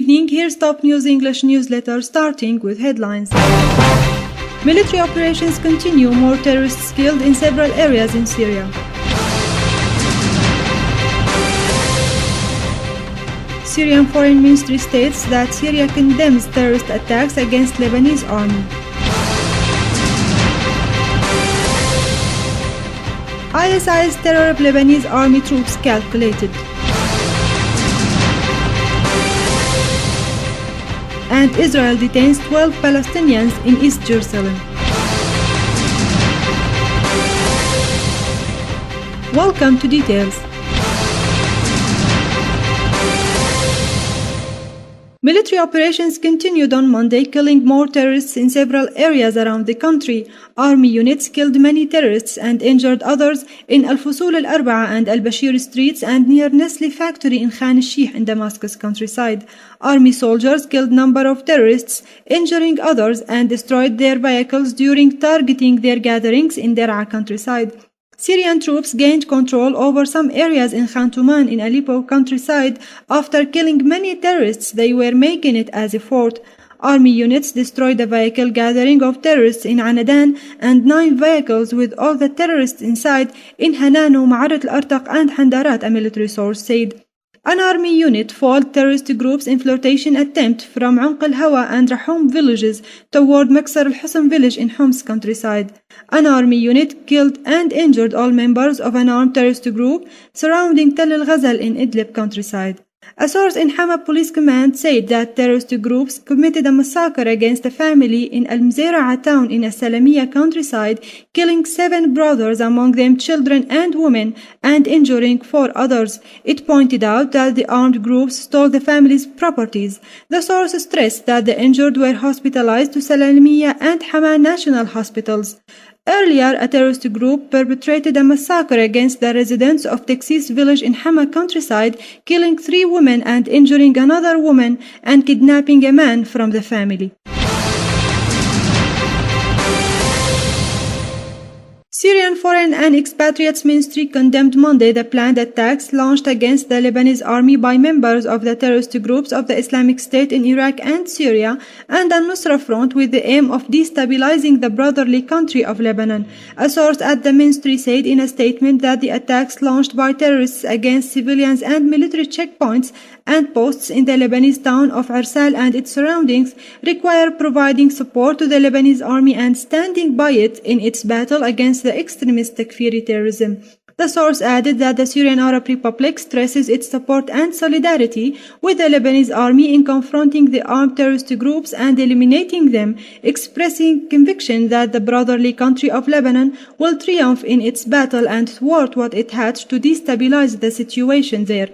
evening. Here's Top News English newsletter starting with headlines. Military operations continue. More terrorists killed in several areas in Syria. Syrian Foreign Ministry states that Syria condemns terrorist attacks against Lebanese army. ISI's terror of Lebanese army troops calculated. And Israel detains 12 Palestinians in East Jerusalem. Welcome to details. Military operations continued on Monday, killing more terrorists in several areas around the country. Army units killed many terrorists and injured others in Al-Fusul al-Arba'a and Al-Bashir streets and near Nestle factory in Khan al-Sheikh in Damascus countryside. Army soldiers killed number of terrorists, injuring others, and destroyed their vehicles during targeting their gatherings in Daraa countryside. Syrian troops gained control over some areas in Khan Tuman in Aleppo countryside after killing many terrorists. They were making it as a fort. Army units destroyed a vehicle gathering of terrorists in Anadan and 9 vehicles with all the terrorists inside in Hanano, Ma'arat al-Artaq and Handarat, a military source said. An army unit fought terrorist groups' infiltration attempt from Unq al-Hawa and Rahum villages toward Maksar al-Husn village in Homs countryside. An army unit killed and injured all members of an armed terrorist group surrounding Tel al-Ghazal in Idlib countryside. A source in Hama police command said that terrorist groups committed a massacre against a family in Al-Mzera'a town in Al-Salamiya countryside, killing 7 brothers, among them children and women, and injuring 4 others. It pointed out that the armed groups stole the family's properties. The source stressed that the injured were hospitalized to Salamiya and Hama national hospitals. Earlier, a terrorist group perpetrated a massacre against the residents of Texas village in Hama countryside, killing 3 women and injuring another woman and kidnapping a man from the family. Syrian Foreign and Expatriates Ministry condemned Monday the planned attacks launched against the Lebanese army by members of the terrorist groups of the Islamic State in Iraq and Syria and Al-Nusra Front with the aim of destabilizing the brotherly country of Lebanon. A source at the ministry said in a statement that the attacks launched by terrorists against civilians and military checkpoints and posts in the Lebanese town of Arsal and its surroundings require providing support to the Lebanese army and standing by it in its battle against the extremist Takfiri terrorism. The source added that the Syrian Arab Republic stresses its support and solidarity with the Lebanese army in confronting the armed terrorist groups and eliminating them, expressing conviction that the brotherly country of Lebanon will triumph in its battle and thwart what it had to destabilize the situation there.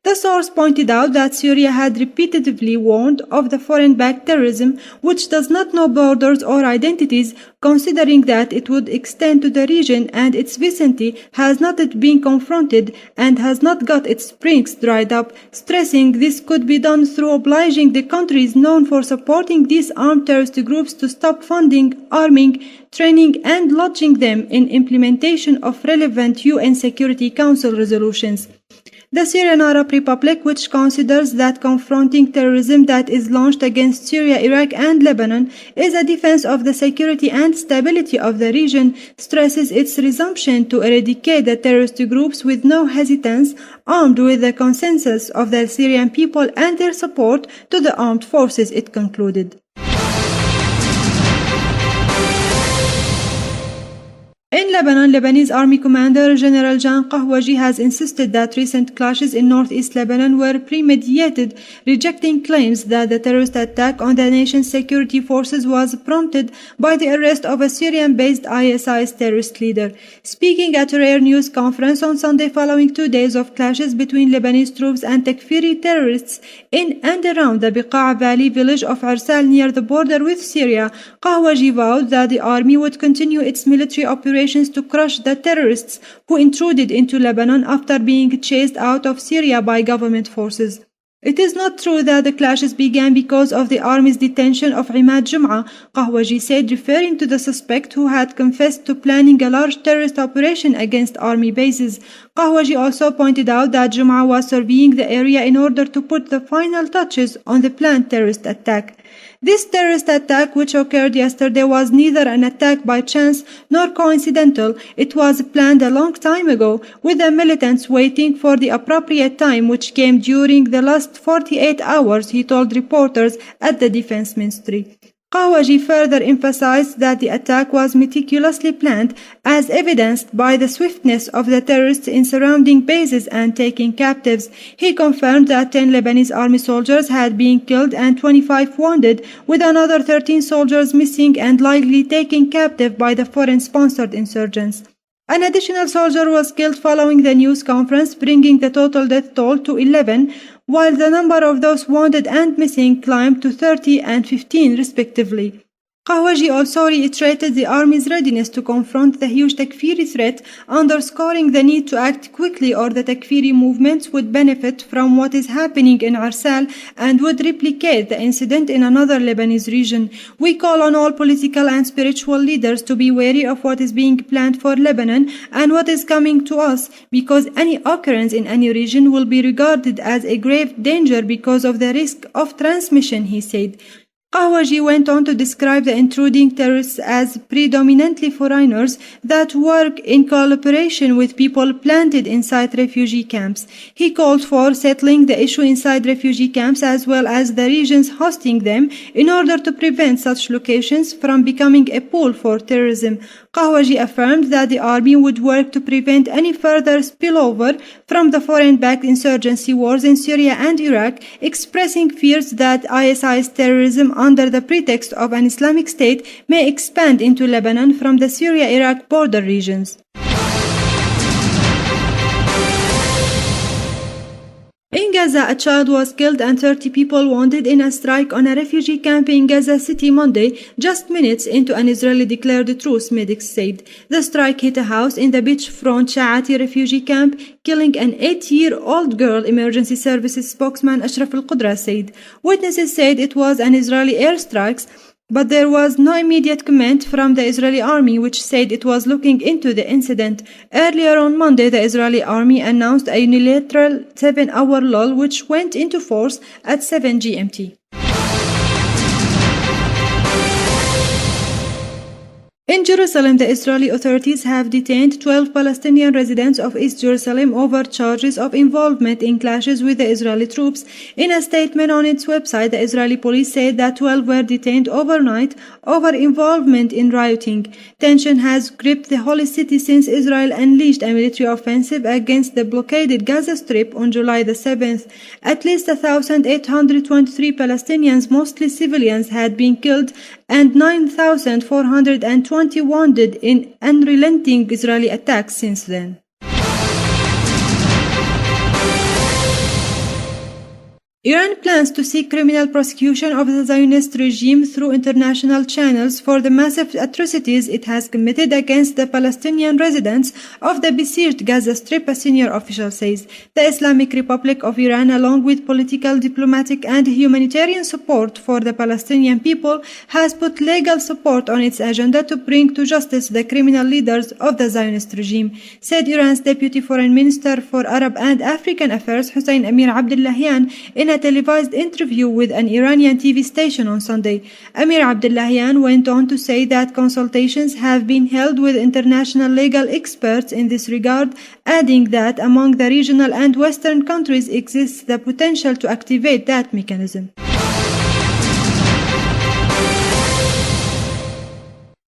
The source pointed out that Syria had repeatedly warned of the foreign-backed terrorism, which does not know borders or identities, considering that it would extend to the region and its vicinity has not yet been confronted and has not got its springs dried up, stressing this could be done through obliging the countries known for supporting these armed terrorist groups to stop funding, arming, training and lodging them in implementation of relevant UN Security Council resolutions. The Syrian Arab Republic, which considers that confronting terrorism that is launched against Syria, Iraq and Lebanon is a defense of the security and stability of the region, stresses its resumption to eradicate the terrorist groups with no hesitance, armed with the consensus of the Syrian people and their support to the armed forces, it concluded. In Lebanon, Lebanese Army Commander General Jan Qahwaji has insisted that recent clashes in northeast Lebanon were premeditated, rejecting claims that the terrorist attack on the nation's security forces was prompted by the arrest of a Syrian-based ISIS terrorist leader. Speaking at a rare news conference on Sunday following 2 days of clashes between Lebanese troops and Takfiri terrorists in and around the Biqa' Valley village of Arsal near the border with Syria, Qahwaji vowed that the army would continue its military operations to crush the terrorists who intruded into Lebanon after being chased out of Syria by government forces. It is not true that the clashes began because of the army's detention of Imad Jum'a, Qahwaji said, referring to the suspect who had confessed to planning a large terrorist operation against army bases. Kahwaji also pointed out that Jum'a was surveying the area in order to put the final touches on the planned terrorist attack. This terrorist attack, which occurred yesterday, was neither an attack by chance nor coincidental. It was planned a long time ago, with the militants waiting for the appropriate time, which came during the last 48 hours, he told reporters at the Defense Ministry. Kahwaji further emphasized that the attack was meticulously planned, as evidenced by the swiftness of the terrorists in surrounding bases and taking captives. He confirmed that 10 Lebanese army soldiers had been killed and 25 wounded, with another 13 soldiers missing and likely taken captive by the foreign-sponsored insurgents. An additional soldier was killed following the news conference, bringing the total death toll to 11, while the number of those wounded and missing climbed to 30 and 15 respectively. Kahwaji also reiterated the army's readiness to confront the huge Takfiri threat, underscoring the need to act quickly or the Takfiri movements would benefit from what is happening in Arsal and would replicate the incident in another Lebanese region. We call on all political and spiritual leaders to be wary of what is being planned for Lebanon and what is coming to us, because any occurrence in any region will be regarded as a grave danger because of the risk of transmission, he said. Kahwaji went on to describe the intruding terrorists as predominantly foreigners that work in collaboration with people planted inside refugee camps. He called for settling the issue inside refugee camps as well as the regions hosting them in order to prevent such locations from becoming a pool for terrorism. Kahwaji affirmed that the army would work to prevent any further spillover from the foreign-backed insurgency wars in Syria and Iraq, expressing fears that ISI's terrorism under the pretext of an Islamic State may expand into Lebanon from the Syria-Iraq border regions. In Gaza, a child was killed and 30 people wounded in a strike on a refugee camp in Gaza City Monday, just minutes into an Israeli-declared truce, medics said. The strike hit a house in the beachfront Sha'ati refugee camp, killing an 8-year-old girl, emergency services spokesman Ashraf al-Qudra said. Witnesses said it was an Israeli airstrike, but there was no immediate comment from the Israeli army, which said it was looking into the incident. Earlier on Monday, the Israeli army announced a unilateral 7-hour lull, which went into force at 7 GMT. In Jerusalem, the Israeli authorities have detained 12 Palestinian residents of East Jerusalem over charges of involvement in clashes with the Israeli troops. In a statement on its website, the Israeli police said that 12 were detained overnight over involvement in rioting. Tension has gripped the holy city since Israel unleashed a military offensive against the blockaded Gaza Strip on July the 7th. At least 1,823 Palestinians, mostly civilians, had been killed and 9,420 wounded in unrelenting Israeli attacks since then. Iran plans to seek criminal prosecution of the Zionist regime through international channels for the massive atrocities it has committed against the Palestinian residents of the besieged Gaza Strip, a senior official says. The Islamic Republic of Iran, along with political, diplomatic and humanitarian support for the Palestinian people, has put legal support on its agenda to bring to justice the criminal leaders of the Zionist regime, said Iran's Deputy Foreign Minister for Arab and African Affairs, Hussein Amir Abdullahian, in a televised interview with an Iranian TV station on Sunday. Amir Abdullahian went on to say that consultations have been held with international legal experts in this regard, adding that among the regional and Western countries exists the potential to activate that mechanism.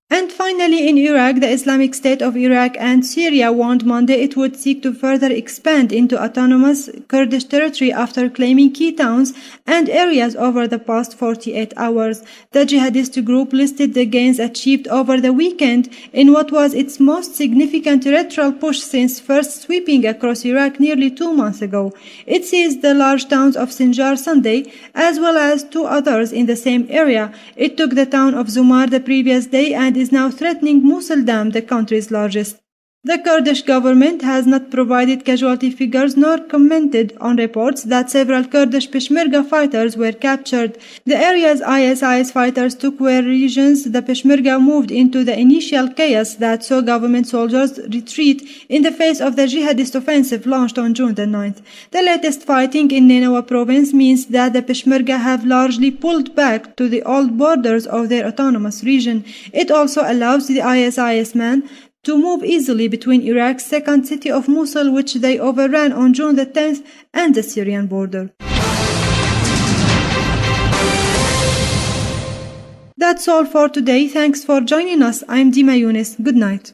And finally, in Iraq, the Islamic State of Iraq and Syria warned Monday it would seek to further expand into autonomous Kurdish territory after claiming key towns and areas over the past 48 hours. The jihadist group listed the gains achieved over the weekend in what was its most significant territorial push since first sweeping across Iraq nearly 2 months ago. It seized the large towns of Sinjar Sunday, as well as 2 others in the same area. It took the town of Zumar the previous day and is now threatening Mosul Dam, the country's largest. The Kurdish government has not provided casualty figures nor commented on reports that several Kurdish Peshmerga fighters were captured. The areas ISIS fighters took were regions the Peshmerga moved into the initial chaos that saw government soldiers retreat in the face of the jihadist offensive launched on June the 9th. The latest fighting in Nineveh province means that the Peshmerga have largely pulled back to the old borders of their autonomous region. It also allows the ISIS men to move easily between Iraq's second city of Mosul, which they overran on June the 10th, and the Syrian border. That's all for today. Thanks for joining us. I'm Dima Younes. Good night.